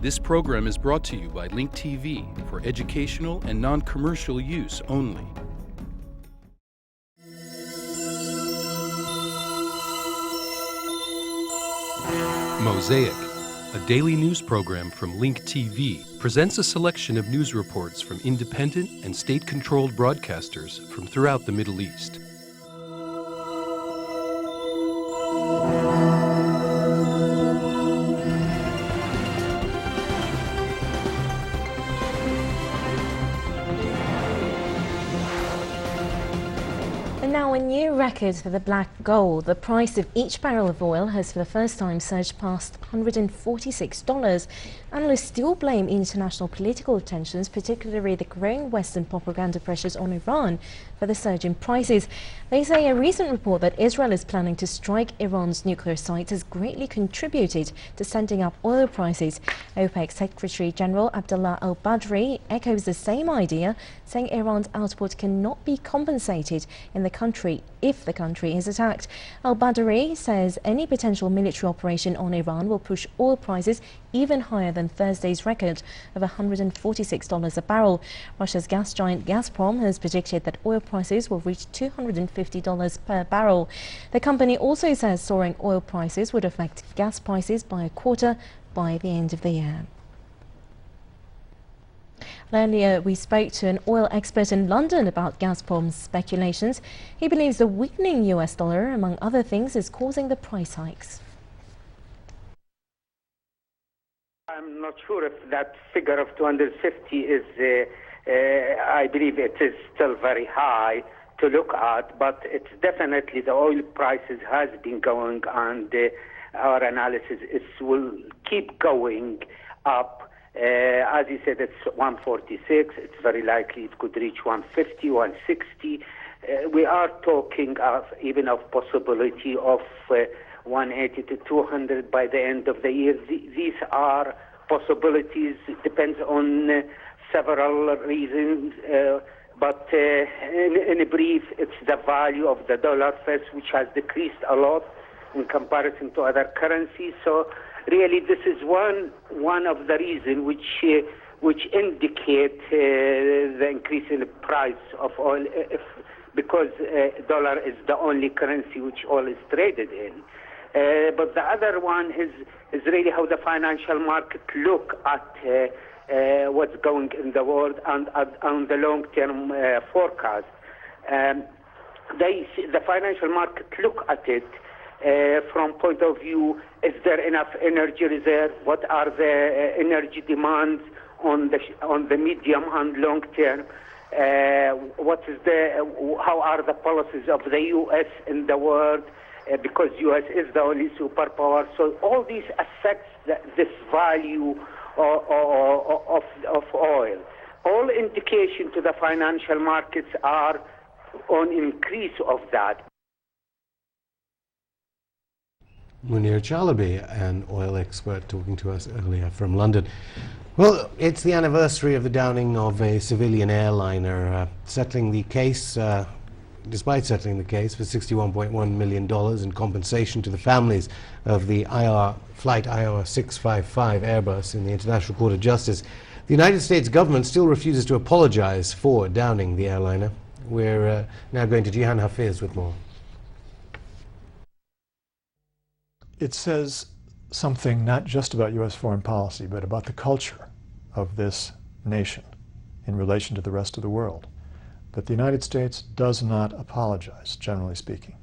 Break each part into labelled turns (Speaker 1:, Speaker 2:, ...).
Speaker 1: This program is brought to you by Link TV for educational and non-commercial use only. Mosaic, a daily news program from Link TV, presents a selection of news reports from independent and state-controlled broadcasters from throughout the Middle East.
Speaker 2: And now a new record for the black gold. The price of each barrel of oil has for the first time surged past $146. Analysts still blame international political tensions, particularly the growing Western propaganda pressures on Iran, for the surge in prices. They say a recent report that Israel is planning to strike Iran's nuclear sites has greatly contributed to sending up oil prices. OPEC Secretary General Abdullah al-Badri echoes the same idea, saying Iran's output cannot be compensated in the country if the country is attacked. Al-Badri says any potential military operation on Iran will push oil prices even higher than Thursday's record of $146 a barrel. Russia's gas giant Gazprom has predicted that oil prices will reach $250 per barrel. The company also says soaring oil prices would affect gas prices by a quarter by the end of the year. Earlier, we spoke to an oil expert in London about Gazprom's speculations. He believes the weakening US dollar, among other things, is causing the price hikes.
Speaker 3: I'm not sure if that figure of 250 is, I believe it is still very high to look at, but it's definitely the oil prices has been going, and our analysis will keep going up. As you said, it's 146. It's very likely it could reach 150, 160. We are talking of even of possibility of 180 to 200 by the end of the year. These are possibilities. It depends on several reasons. But in brief, it's the value of the dollar first, which has decreased a lot in comparison to other currencies. So really, this is one of the reasons which indicate the increase in the price of oil, because dollar is the only currency which oil is traded in. But the other one is really how the financial market look at what's going in the world and on the long-term forecast. The financial market look at it from point of view, is there enough energy reserve? What are the energy demands on the medium and long term? How are the policies of the U.S. in the world? Because U.S. is the only superpower. So all these affects this value of oil. All indication to the financial markets are on increase of that.
Speaker 4: Munir Chalabi, an oil expert, talking to us earlier from London. Well, it's the anniversary of the downing of a civilian airliner, settling the case, despite settling the case for $61.1 million in compensation to the families of the flight IR 655 Airbus in the International Court of Justice. The United States government still refuses to apologize for downing the airliner. We're now going to Jihan Hafiz with more.
Speaker 5: It says something not just about U.S. foreign policy, but about the culture of this nation in relation to the rest of the world, that the United States does not apologize, generally speaking.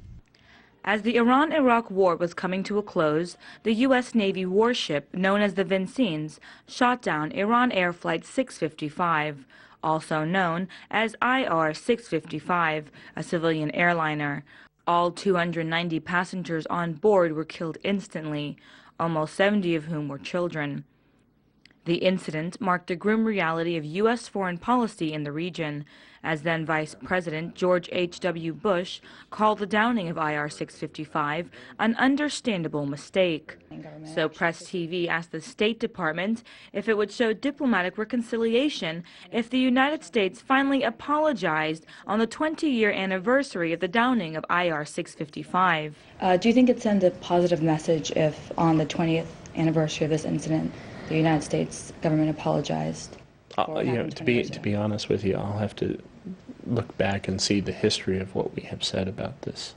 Speaker 6: As the Iran-Iraq war was coming to a close, the U.S. Navy warship known as the Vincennes shot down Iran Air Flight 655, also known as IR 655, a civilian airliner. All 290 passengers on board were killed instantly, almost 70 of whom were children. The incident marked a grim reality of U.S. foreign policy in the region, as then Vice President George H.W. Bush called the downing of IR 655 an understandable mistake. So Press TV asked the State Department if it would show diplomatic reconciliation if the United States finally apologized on the 20-year anniversary of the downing of IR 655.
Speaker 7: Do you think it sends a positive message if on the 20th
Speaker 6: anniversary of this incident, the United States government apologized.
Speaker 7: To be honest with you, I'll have to look back and see the history of what we have said about this,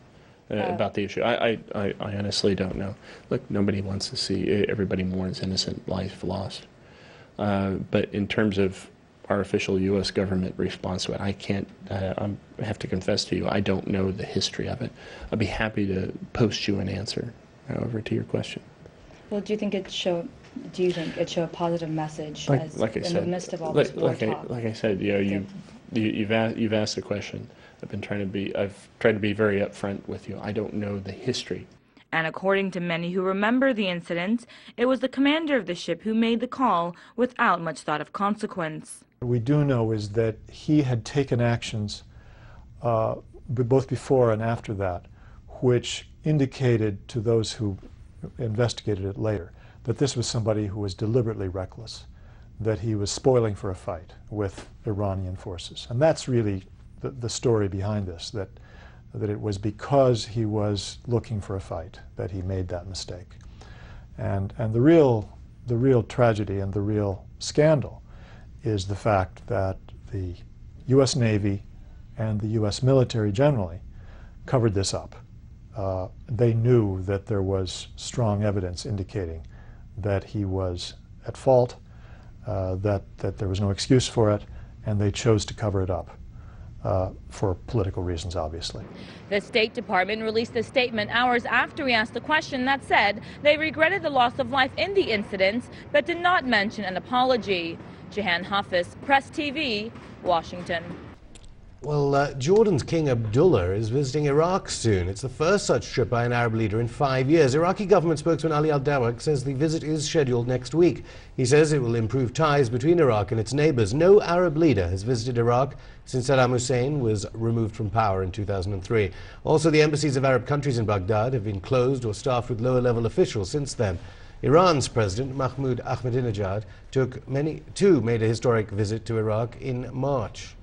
Speaker 7: about the issue. I honestly don't know. Look, nobody wants to see everybody mourns innocent life lost. But in terms of our official U.S. government response to it, I can't, I have to confess to you, I don't know the history of it. I'd be happy to post you an answer, however, to your question.
Speaker 6: Well, do you think it showed a positive message
Speaker 7: in the
Speaker 6: midst of all this war talk?
Speaker 7: Like I said, you've asked the question. I've tried to be very upfront with you. I don't know the history.
Speaker 6: And according to many who remember the incident, it was the commander of the ship who made the call without much thought of consequence.
Speaker 5: What we do know is that he had taken actions both before and after that, which indicated to those who investigated it later that this was somebody who was deliberately reckless, that he was spoiling for a fight with Iranian forces. And that's really the story behind this, that it was because he was looking for a fight that he made that mistake. And the real tragedy and the real scandal is the fact that the U.S. Navy and the U.S. military generally covered this up. They knew that there was strong evidence indicating that he was at fault, that there was no excuse for it, and they chose to cover it up for political reasons, obviously.
Speaker 6: The State Department released a statement hours after we asked the question that said they regretted the loss of life in the incident, but did not mention an apology. Jehan Hafiz, Press TV, Washington.
Speaker 4: Well, Jordan's King Abdullah is visiting Iraq soon. It's the first such trip by an Arab leader in 5 years. Iraqi government spokesman Ali Al-Dawak says the visit is scheduled next week. He says it will improve ties between Iraq and its neighbors. No Arab leader has visited Iraq since Saddam Hussein was removed from power in 2003. Also, the embassies of Arab countries in Baghdad have been closed or staffed with lower-level officials since then. Iran's President Mahmoud Ahmadinejad made a historic visit to Iraq in March.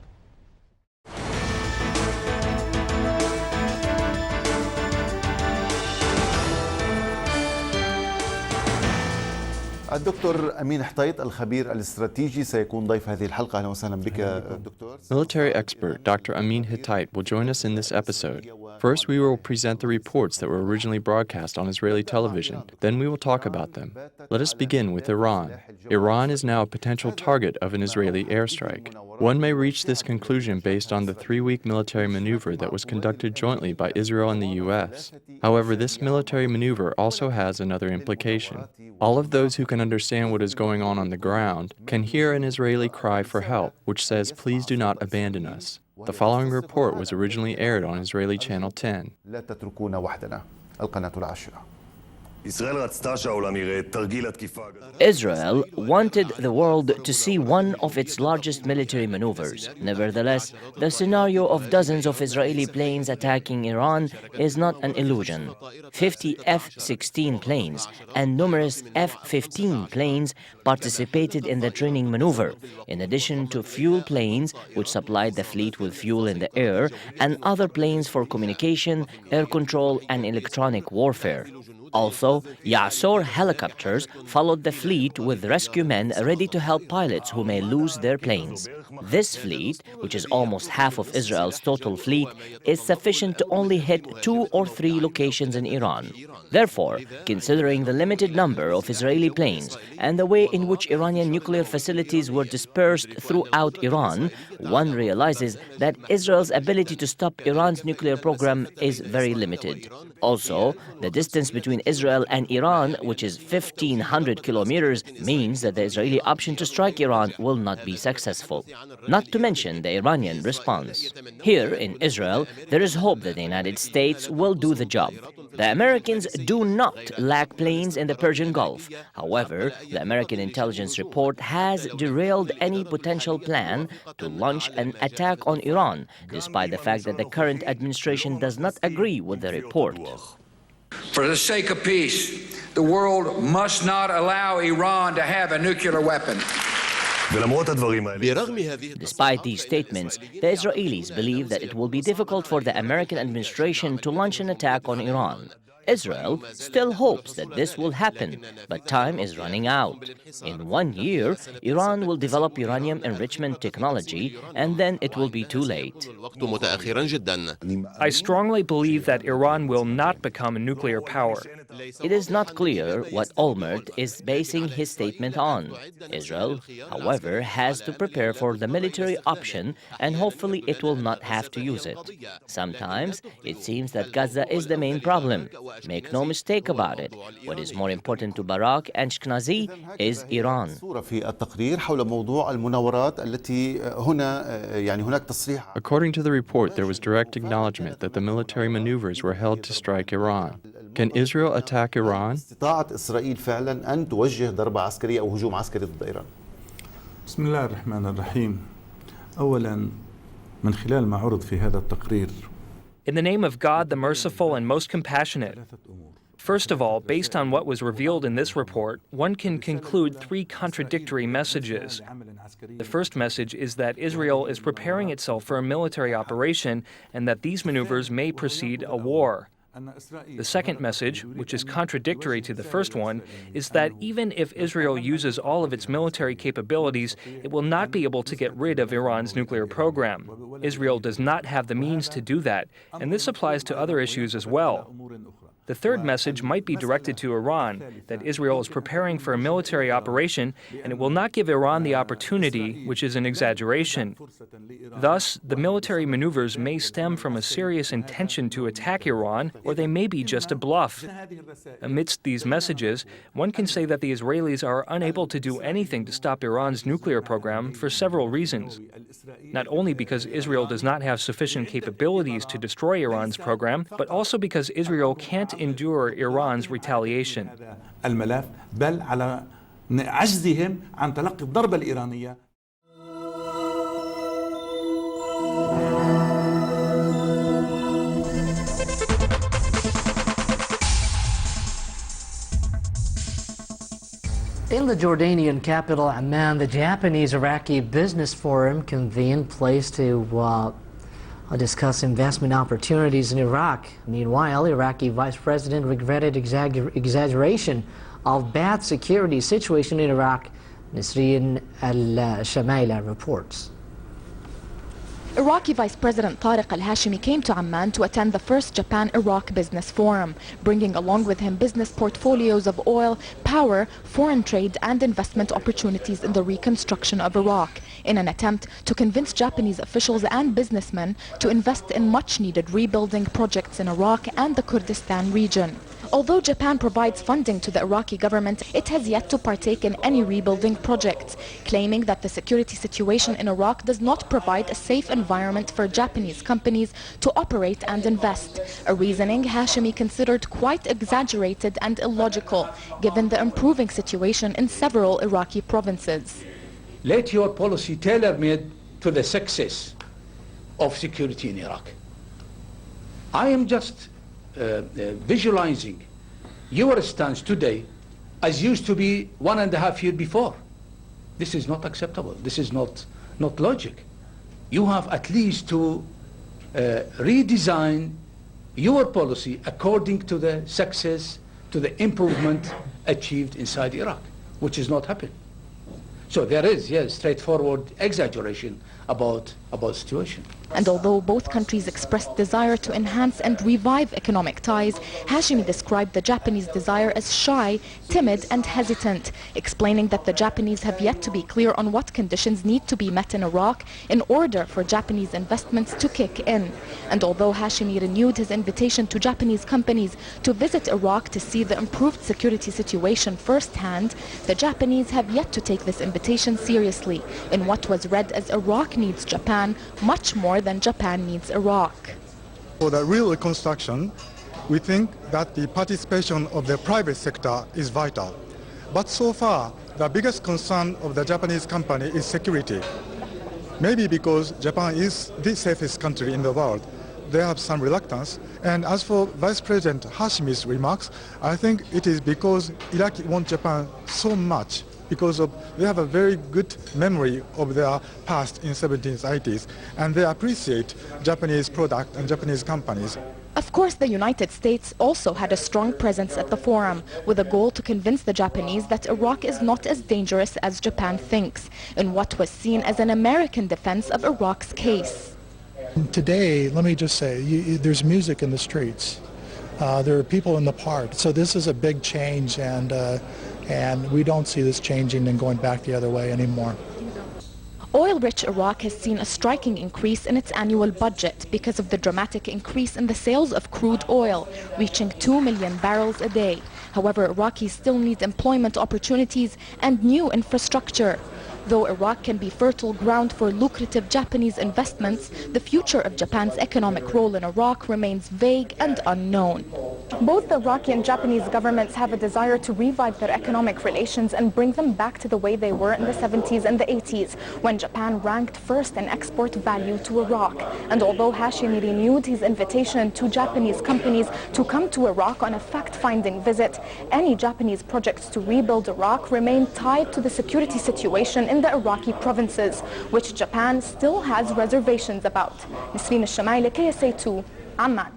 Speaker 8: الدكتور أمين حطيط الخبير الاستراتيجي سيكون ضيف هذه الحلقة. أهلا وسهلا بك دكتور.
Speaker 9: Military expert Dr. Amin Hittite will join us in this episode. First, we will present the reports that were originally broadcast on Israeli television. Then we will talk about them. Let us begin with Iran. Iran is now a potential target of an Israeli airstrike. One may reach this conclusion based on the 3-week military maneuver that was conducted jointly by Israel and the U.S. However, this military maneuver also has another implication. All of those who can understand what is going on the ground can hear an Israeli cry for help, which says, "Please do not abandon us." The following report was originally aired on Israeli Channel 10.
Speaker 10: Israel wanted the world to see one of its largest military maneuvers. Nevertheless, the scenario of dozens of Israeli planes attacking Iran is not an illusion. 50 F-16 planes and numerous F-15 planes participated in the training maneuver, in addition to fuel planes which supplied the fleet with fuel in the air, and other planes for communication, air control, and electronic warfare. Also, Ya'asor helicopters followed the fleet with rescue men ready to help pilots who may lose their planes. This fleet, which is almost half of Israel's total fleet, is sufficient to only hit 2 or 3 locations in Iran. Therefore, considering the limited number of Israeli planes and the way in which Iranian nuclear facilities were dispersed throughout Iran, one realizes that Israel's ability to stop Iran's nuclear program is very limited. Also, the distance between Israel and Iran, which is 1,500 kilometers, means that the Israeli option to strike Iran will not be successful. Not to mention the Iranian response. Here in Israel, there is hope that the United States will do the job. The Americans do not lack planes in the Persian Gulf. However, the American intelligence report has derailed any potential plan to launch an attack on Iran, despite the fact that the current administration does not agree with the report.
Speaker 11: For the sake of peace, the world must not allow Iran to have a nuclear weapon.
Speaker 10: Despite these statements, the Israelis believe that it will be difficult for the American administration to launch an attack on Iran. Israel still hopes that this will happen, but time is running out. In 1 year, Iran will develop uranium enrichment technology, and then it will be too late.
Speaker 12: I strongly believe that Iran will not become a nuclear power.
Speaker 10: It is not clear what Olmert is basing his statement on. Israel, however, has to prepare for the military option, and hopefully it will not have to use it. Sometimes it seems that Gaza is the main problem. Make no mistake about it. What is more important to Barak and Ashkenazi is Iran.
Speaker 9: According to the report, there was direct acknowledgement that the military maneuvers were held to strike Iran. Can Israel attack Iran?
Speaker 8: استطاعت إسرائيل فعلا أن توجه ضربة عسكرية أو هجوم عسكري ضد إيران.
Speaker 13: بسم الله الرحمن الرحيم. أولا من خلال ما عرض في هذا التقرير.
Speaker 12: In the name of God, the merciful and most compassionate. First of all, based on what was revealed in this report, one can conclude three contradictory messages. The first message is that Israel is preparing itself for a military operation and that these maneuvers may precede a war. The second message, which is contradictory to the first one, is that even if Israel uses all of its military capabilities, it will not be able to get rid of Iran's nuclear program. Israel does not have the means to do that, and this applies to other issues as well. The third message might be directed to Iran, that Israel is preparing for a military operation and it will not give Iran the opportunity, which is an exaggeration. Thus, the military maneuvers may stem from a serious intention to attack Iran, or they may be just a bluff. Amidst these messages, one can say that the Israelis are unable to do anything to stop Iran's nuclear program for several reasons. Not only because Israel does not have sufficient capabilities to destroy Iran's program, but also because Israel can't endure Iran's retaliation.
Speaker 13: الملف بل على عجزهم عن تلقي الضربة الإيرانية.
Speaker 14: In the Jordanian capital, Amman, the Japanese-Iraqi Business Forum convened, place to discuss investment opportunities in Iraq. Meanwhile, Iraqi Vice President regretted exaggeration of bad security situation in Iraq. Nisreen Al-Shamaila reports.
Speaker 15: Iraqi Vice President Tariq al-Hashimi came to Amman to attend the first Japan-Iraq Business Forum, bringing along with him business portfolios of oil, power, foreign trade and investment opportunities in the reconstruction of Iraq, in an attempt to convince Japanese officials and businessmen to invest in much-needed rebuilding projects in Iraq and the Kurdistan region. Although Japan provides funding to the Iraqi government, it has yet to partake in any rebuilding projects, claiming that the security situation in Iraq does not provide a safe environment for Japanese companies to operate and invest, a reasoning Hashimi considered quite exaggerated and illogical, given the improving situation in several Iraqi provinces.
Speaker 16: Let your policy tailor-made to the success of security in Iraq. I am just visualizing your stance today as used to be 1.5 years before. This is not acceptable. This is not logic. You have at least to redesign your policy according to the success, to the improvement achieved inside Iraq, which is not happening. So there is, yes, straightforward exaggeration about the situation.
Speaker 15: And although both countries expressed desire to enhance and revive economic ties, Hashimi described the Japanese desire as shy, timid and hesitant, explaining that the Japanese have yet to be clear on what conditions need to be met in Iraq in order for Japanese investments to kick in. And although Hashimi renewed his invitation to Japanese companies to visit Iraq to see the improved security situation firsthand, the Japanese have yet to take this invitation seriously in what was read as Iraq needs Japan much more than Japan needs Iraq.
Speaker 17: For the real reconstruction, we think that the participation of the private sector is vital. But so far, the biggest concern of the Japanese company is security. Maybe because Japan is the safest country in the world, they have some reluctance. And as for Vice President Hashimi's remarks, I think it is because Iraqi want Japan so much, because they have a very good memory of their past in 1780s, and they appreciate Japanese product and Japanese companies.
Speaker 15: Of course, the United States also had a strong presence at the forum, with a goal to convince the Japanese that Iraq is not as dangerous as Japan thinks, in what was seen as an American defense of Iraq's case.
Speaker 18: Today, let me just say, there's music in the streets. There are people in the park. So this is a big change, and we don't see this changing and going back the other way anymore.
Speaker 15: Oil-rich Iraq has seen a striking increase in its annual budget because of the dramatic increase in the sales of crude oil, reaching 2 million barrels a day. However, Iraqis still need employment opportunities and new infrastructure. Though Iraq can be fertile ground for lucrative Japanese investments, the future of Japan's economic role in Iraq remains vague and unknown. Both the Iraqi and Japanese governments have a desire to revive their economic relations and bring them back to the way they were in the 70s and the 80s, when Japan ranked first in export value to Iraq. And although Hashimi renewed his invitation to Japanese companies to come to Iraq on a fact-finding visit, any Japanese projects to rebuild Iraq remain tied to the security situation in the Iraqi provinces, which Japan still has reservations about. Nisreen al-Shamaili, KSA2, Amman.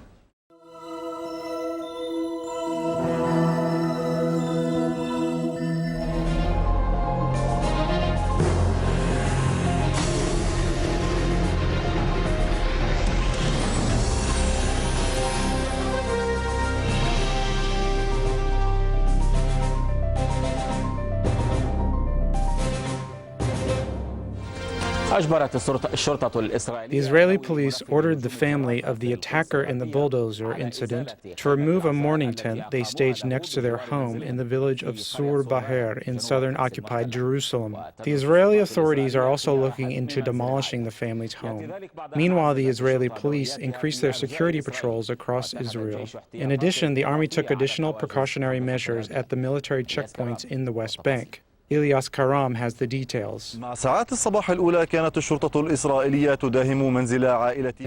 Speaker 19: The Israeli police ordered the family of the attacker in the bulldozer incident to remove a mourning tent they staged next to their home in the village of Sur Baher in southern occupied Jerusalem. The Israeli authorities are also looking into demolishing the family's home. Meanwhile, the Israeli police increased their security patrols across Israel. In addition, the army took additional precautionary measures at the military checkpoints in the West Bank. Ilyas Karam has the details.
Speaker 20: In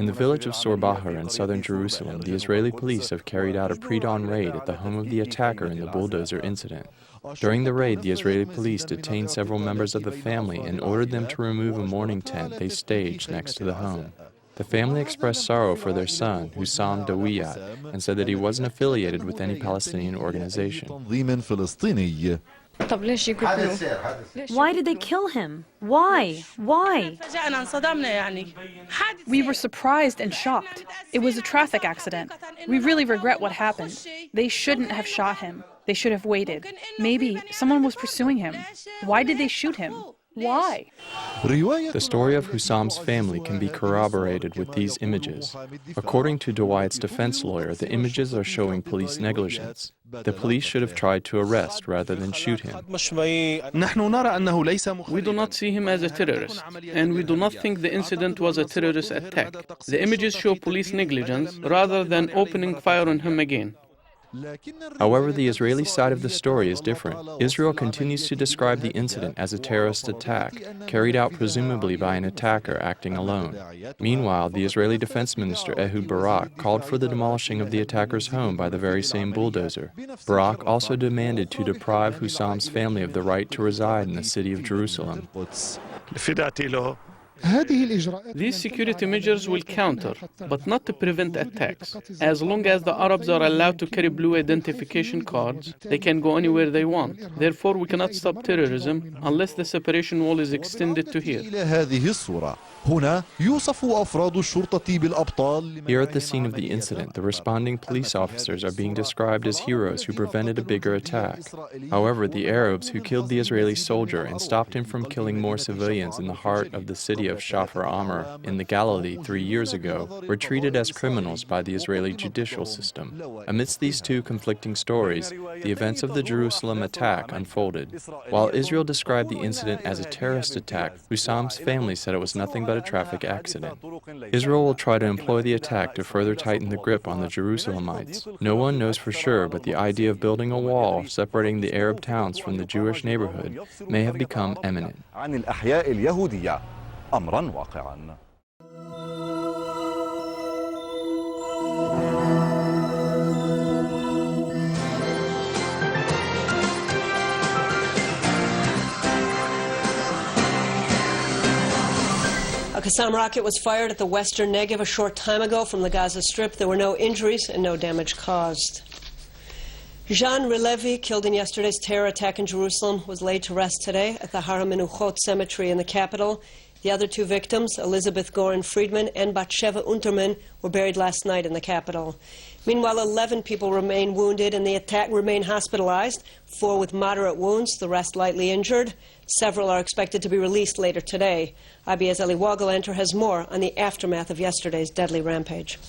Speaker 9: the village of Sur Baher in southern Jerusalem, the Israeli police have carried out a pre-dawn raid at the home of the attacker in the bulldozer incident. During the raid, the Israeli police detained several members of the family and ordered them to remove a mourning tent they staged next to the home. The family expressed sorrow for their son, Hussam Dawiyat, and said that he wasn't affiliated with any Palestinian organization.
Speaker 21: Why did they kill him? Why? Why? We were surprised and shocked. It was a traffic accident. We really regret what happened. They shouldn't have shot him. They should have waited. Maybe someone was pursuing him. Why did they shoot him? Why?
Speaker 9: The story of Hussam's family can be corroborated with these images. According to Dawiyat's defense lawyer, the images are showing police negligence. The police should have tried to arrest rather than shoot him.
Speaker 22: We do not see him as a terrorist, and we do not think the incident was a terrorist attack. The images show police negligence rather than opening fire on him again.
Speaker 9: However, the Israeli side of the story is different. Israel continues to describe the incident as a terrorist attack, carried out presumably by an attacker acting alone. Meanwhile, the Israeli Defense Minister Ehud Barak called for the demolishing of the attacker's home by the very same bulldozer. Barak also demanded to deprive Hussam's family of the right to reside in the city of Jerusalem.
Speaker 22: These security measures will counter, but not to prevent attacks. As long as the Arabs are allowed to carry blue identification cards, they can go anywhere they want. Therefore, we cannot stop terrorism unless the separation wall is extended to here.
Speaker 9: Here at the scene of the incident, the responding police officers are being described as heroes who prevented a bigger attack. However, the Arabs who killed the Israeli soldier and stopped him from killing more civilians in the heart of the city of Shafar Amr in the Galilee 3 years ago were treated as criminals by the Israeli judicial system. Amidst these two conflicting stories, the events of the Jerusalem attack unfolded. While Israel described the incident as a terrorist attack, Hussam's family said it was nothing but a traffic accident. Israel will try to employ the attack to further tighten the grip on the Jerusalemites. No one knows for sure, but the idea of building a wall separating the Arab towns from the Jewish neighborhood may have become imminent.
Speaker 1: Qassam rocket was fired at the western Negev a short time ago from the Gaza Strip. There were no injuries and no damage caused. Jean Relevi, killed in yesterday's terror attack in Jerusalem, was laid to rest today at the Har HaMenuchot cemetery in the capital. The other two victims, Elizabeth Goren Friedman and Batsheva Unterman, were buried last night in the capital. Meanwhile, 11 people remain wounded in the attack, remain hospitalized, 4 with moderate wounds, the rest lightly injured. Several are expected to be released later today. IBS Eli Wogelanter has more on the aftermath of yesterday's deadly rampage.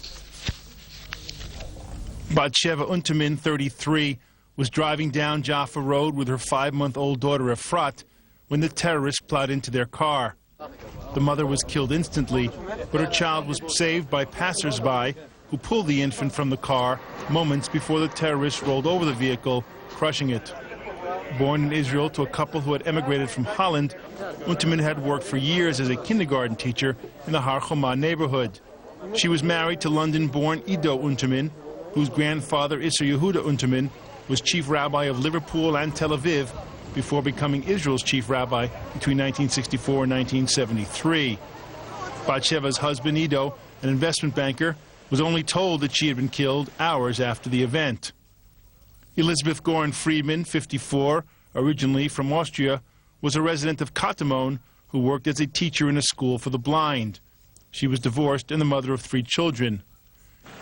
Speaker 20: Batsheva Unterman, 33, was driving down Jaffa Road with her 5-month-old daughter Efrat when the terrorists plowed into their car. The mother was killed instantly, but her child was saved by passers-by who pulled the infant from the car moments before the terrorists rolled over the vehicle, crushing it. Born in Israel to a couple who had emigrated from Holland, Unterman had worked for years as a kindergarten teacher in the Har Choma neighborhood. She was married to London-born Ido Unterman, whose grandfather, Isser Yehuda Unterman, was chief rabbi of Liverpool and Tel Aviv before becoming Israel's chief rabbi between 1964 and 1973. Batsheva's husband, Ido, an investment banker, was only told that she had been killed hours after the event. Elizabeth Goren Friedman, 54, originally from Austria, was a resident of Katamon who worked as a teacher in a school for the blind. She was divorced and the mother of 3 children.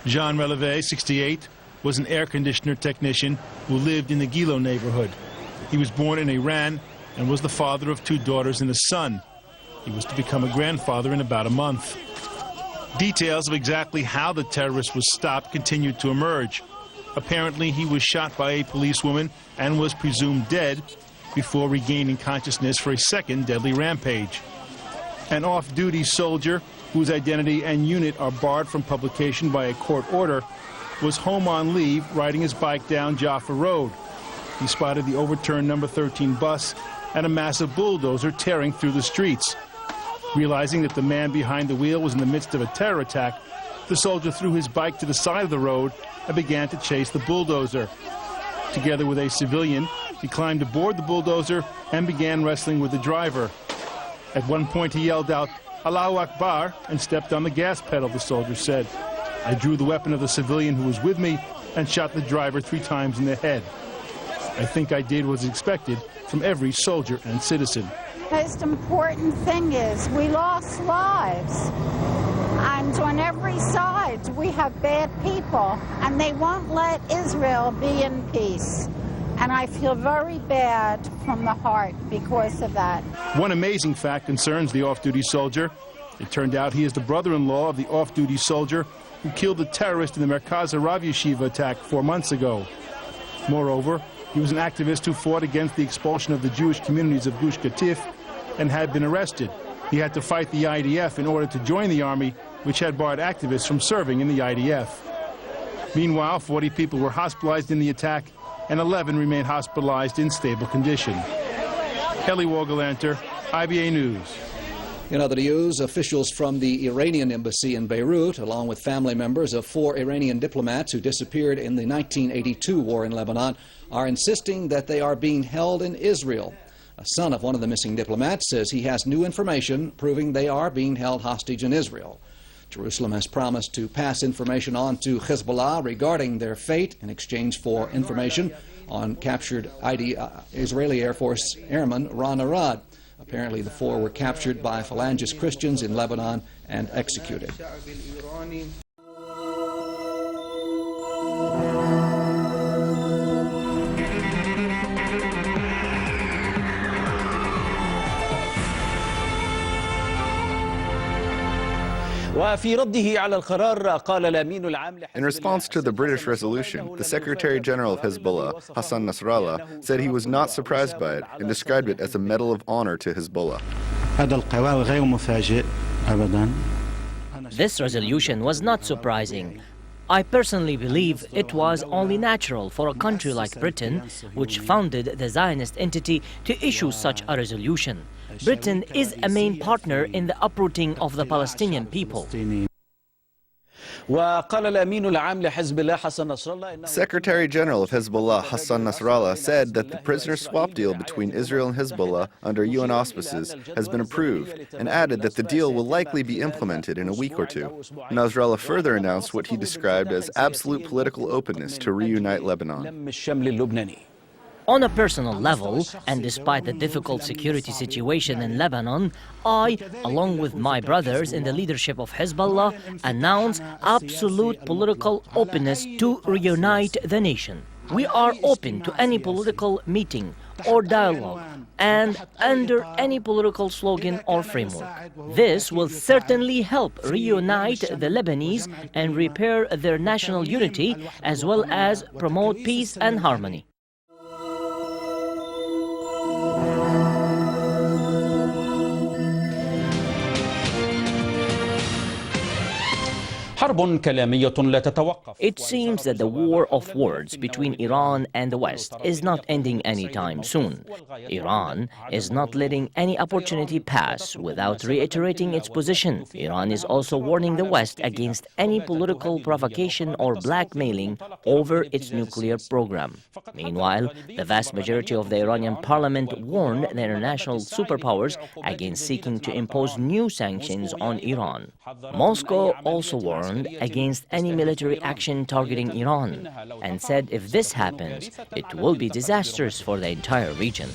Speaker 20: Jean Relevé, 68, was an air conditioner technician who lived in the Gilo neighborhood. He was born in Iran and was the father of 2 daughters and a son. He was to become a grandfather in about a month. Details of exactly how the terrorist was stopped continued to emerge. Apparently, he was shot by a policewoman and was presumed dead before regaining consciousness for a second deadly rampage. An off-duty soldier, whose identity and unit are barred from publication by a court order, was home on leave riding his bike down Jaffa Road. He spotted the overturned number 13 bus and a massive bulldozer tearing through the streets. Realizing that the man behind the wheel was in the midst of a terror attack, the soldier threw his bike to the side of the road and began to chase the bulldozer. Together with a civilian, he climbed aboard the bulldozer and began wrestling with the driver. At one point he yelled out, "Allahu Akbar," and stepped on the gas pedal, the soldier said. I drew the weapon of the civilian who was with me and shot the driver 3 times in the head. I think I did what was expected from every soldier and citizen.
Speaker 23: The most important thing is we lost lives. And on every side we have bad people, and they won't let Israel be in peace. And I feel very bad from the heart because of that.
Speaker 20: One amazing fact concerns the off-duty soldier. It turned out he is the brother-in-law of the off-duty soldier who killed the terrorist in the Merkaz Rav Yeshiva attack 4 months ago. Moreover, he was an activist who fought against the expulsion of the Jewish communities of Gush Katif and had been arrested. He had to fight the IDF in order to join the army, which had barred activists from serving in the IDF. Meanwhile, 40 people were hospitalized in the attack, and 11 remain hospitalized in stable condition. Eli Wogelanter, IBA News.
Speaker 24: In other news, officials from the Iranian embassy in Beirut, along with family members of 4 Iranian diplomats who disappeared in the 1982 war in Lebanon, are insisting that they are being held in Israel. A son of one of the missing diplomats says he has new information proving they are being held hostage in Israel. Jerusalem has promised to pass information on to Hezbollah regarding their fate in exchange for information on captured Israeli Air Force airman Ron Arad. Apparently the 4 were captured by Phalangist Christians in Lebanon and executed.
Speaker 25: In response to the British resolution, the Secretary General of Hezbollah, Hassan Nasrallah, said he was not surprised by it and described it as a medal of honor to Hezbollah.
Speaker 10: This resolution was not surprising. I personally believe it was only natural for a country like Britain, which founded the Zionist entity, to issue such a resolution. Britain is a main partner in the uprooting of the Palestinian people.
Speaker 25: Secretary General of Hezbollah Hassan Nasrallah said that the prisoner swap deal between Israel and Hezbollah under UN auspices has been approved and added that the deal will likely be implemented in a week or two. Nasrallah further announced what he described as absolute political openness to reunite Lebanon.
Speaker 10: On a personal level, and despite the difficult security situation in Lebanon, I, along with my brothers in the leadership of Hezbollah, announce absolute political openness to reunite the nation. We are open to any political meeting or dialogue and under any political slogan or framework. This will certainly help reunite the Lebanese and repair their national unity as well as promote peace and harmony. It seems that the war of words between Iran and the West is not ending anytime soon. Iran is not letting any opportunity pass without reiterating its position. Iran is also warning the West against any political provocation or blackmailing over its nuclear program. Meanwhile, the vast majority of the Iranian parliament warned the international superpowers against seeking to impose new sanctions on Iran. Moscow also warned against any military action targeting Iran and said if this happens, it will be disastrous for the entire region.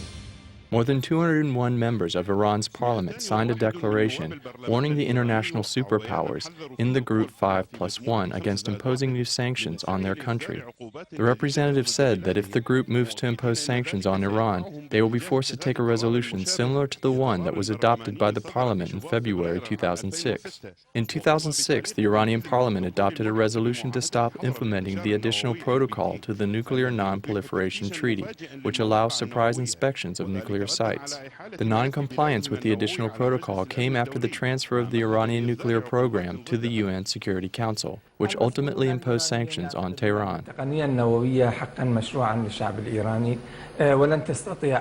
Speaker 9: More than 201 members of Iran's parliament signed a declaration warning the international superpowers in the Group 5+1 against imposing new sanctions on their country. The representative said that if the group moves to impose sanctions on Iran, they will be forced to take a resolution similar to the one that was adopted by the parliament in February 2006. In 2006, the Iranian parliament adopted a resolution to stop implementing the additional protocol to the Nuclear Non-Proliferation Treaty, which allows surprise inspections of nuclear sites. The non-compliance with the additional protocol came after the transfer of the Iranian nuclear program to the UN Security Council, which ultimately imposed sanctions on Tehran.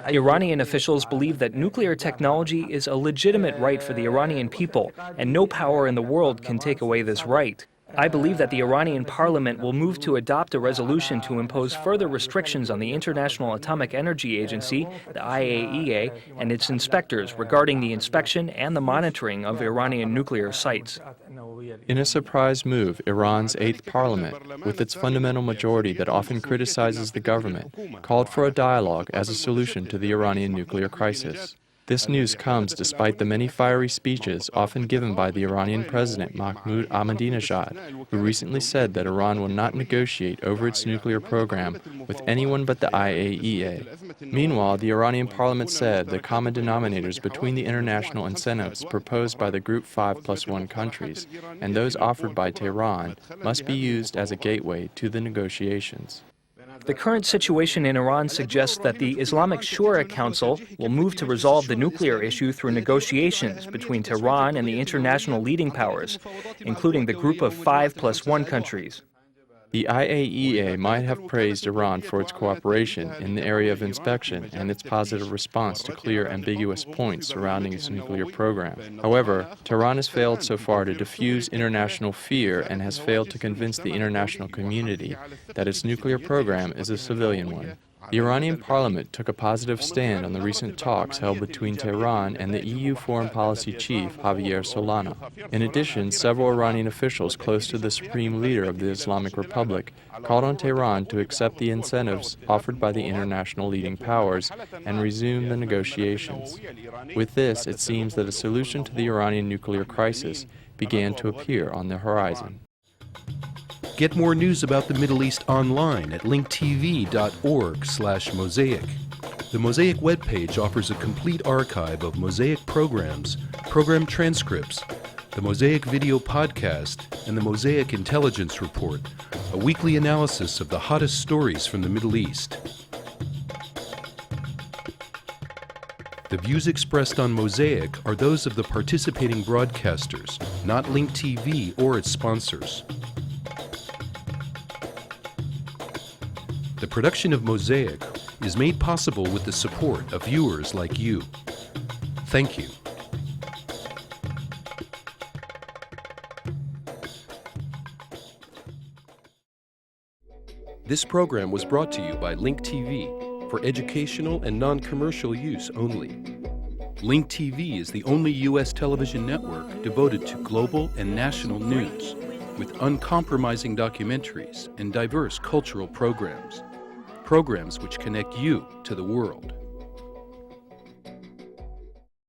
Speaker 12: Iranian officials believe that nuclear technology is a legitimate right for the Iranian people, and no power in the world can take away this right. I believe that the Iranian parliament will move to adopt a resolution to impose further restrictions on the International Atomic Energy Agency, the IAEA, and its inspectors regarding the inspection and the monitoring of Iranian nuclear sites.
Speaker 9: In a surprise move, Iran's 8th parliament, with its fundamental majority that often criticizes the government, called for a dialogue as a solution to the Iranian nuclear crisis. This news comes despite the many fiery speeches often given by the Iranian President Mahmoud Ahmadinejad, who recently said that Iran will not negotiate over its nuclear program with anyone but the IAEA. Meanwhile, the Iranian parliament said the common denominators between the international incentives proposed by the Group 5+1 countries and those offered by Tehran must be used as a gateway to the negotiations.
Speaker 12: The current situation in Iran suggests that the Islamic Shura Council will move to resolve the nuclear issue through negotiations between Tehran and the international leading powers, including the Group of 5+1 countries.
Speaker 9: The IAEA might have praised Iran for its cooperation in the area of inspection and its positive response to clear ambiguous points surrounding its nuclear program. However, Tehran has failed so far to diffuse international fear and has failed to convince the international community that its nuclear program is a civilian one. The Iranian parliament took a positive stand on the recent talks held between Tehran and the EU foreign policy chief Javier Solana. In addition, several Iranian officials close to the supreme leader of the Islamic Republic called on Tehran to accept the incentives offered by the international leading powers and resume the negotiations. With this, it seems that a solution to the Iranian nuclear crisis began to appear on the horizon.
Speaker 2: Get more news about the Middle East online at linktv.org/Mosaic. The Mosaic webpage offers a complete archive of Mosaic programs, program transcripts, the Mosaic video podcast, and the Mosaic Intelligence Report, a weekly analysis of the hottest stories from the Middle East. The views expressed on Mosaic are those of the participating broadcasters, not Link TV or its sponsors. The production of Mosaic is made possible with the support of viewers like you. Thank you. This program was brought to you by Link TV for educational and non-commercial use only. Link TV is the only U.S. television network devoted to global and national news, with uncompromising documentaries and diverse cultural programs which connect you to the world.